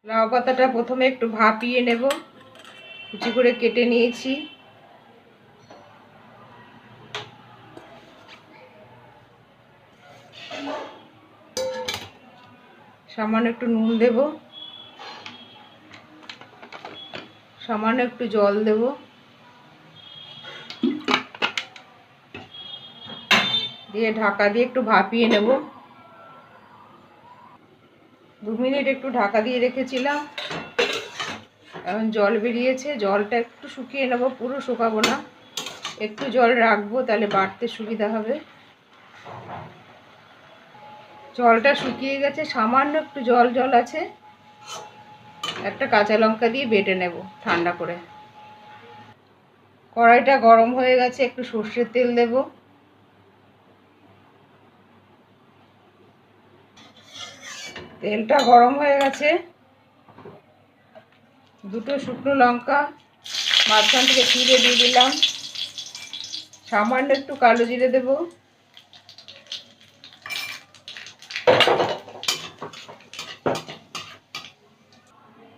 লাউ পাতাটা প্রথমে একটু ভাপিয়ে নেব, কুচি করে কেটে নিয়েছি। সামান্য একটু নুন দেব, সামান্য একটু জল দেব, দিয়ে ঢাকা দিয়ে একটু ভাপিয়ে নেব। 2 মিনিট একটু ঢাকা দিয়ে রেখেছিলাম, এখন জল বেরিয়েছে। জলটা একটু শুকিয়ে নেব, পুরো শুকাবো না, একটু জল রাখবো, তাহলে বাটতে সুবিধা হবে। জলটা শুকিয়ে গেছে, সামান্য একটু জল জল আছে। একটা কাঁচা লঙ্কা দিয়ে বেটে নেব ঠান্ডা করে। কড়াইটা গরম হয়ে গেছে, একটু সর্ষের তেল দেব। তেলটা গরম হয়ে গেছে, দুটো শুকনো লঙ্কা মাঝখান থেকে চিড়ে দিয়ে দিলাম। সামান্য একটু কালো জিরে দেব,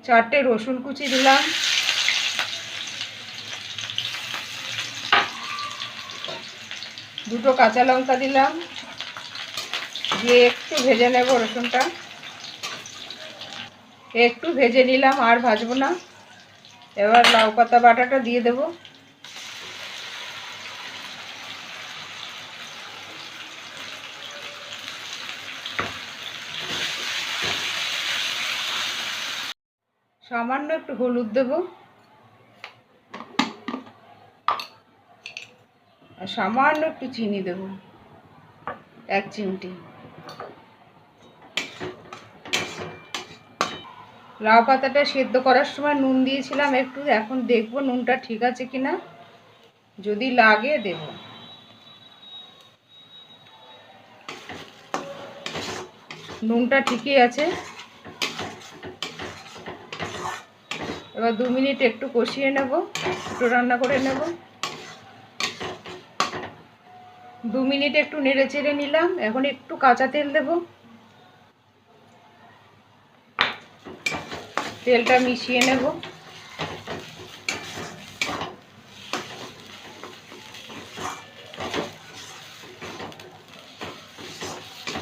চারটে রসুন কুচি দিলাম, দুটো কাঁচা লঙ্কা দিলাম, দিয়ে একটু ভেজে নেব। রসুনটা একটু ভেজে নিলাম, আর ভাজবো না। এবার লাউ পাতা বাটাটা দিয়ে দেব। সামান্য একটু হলুদ দেব, আর সামান্য একটু চিনি দেব, 1 চিমটি। লাউ পাতাটা সেদ্ধ করার সময় নুন দিয়েছিলাম একটু, এখন দেখবো নুনটা ঠিক আছে কিনা, যদি লাগে দেব। নুনটা ঠিকই আছে। এবার 2 মিনিট একটু কষিয়ে নেব, একটু রান্না করে নেব। 2 মিনিট একটু নেড়ে চেড়ে নিলাম, এখন একটু কাঁচা তেল দেব। তেলটা মিশিয়ে নেব।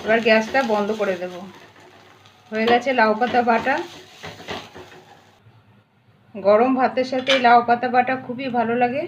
এবার গ্যাসটা বন্ধ করে দেব। হয়ে গেছে লাউ পাতা বাটা। গরম ভাতের সাথে লাউ পাতা বাটা খুবই ভালো লাগে।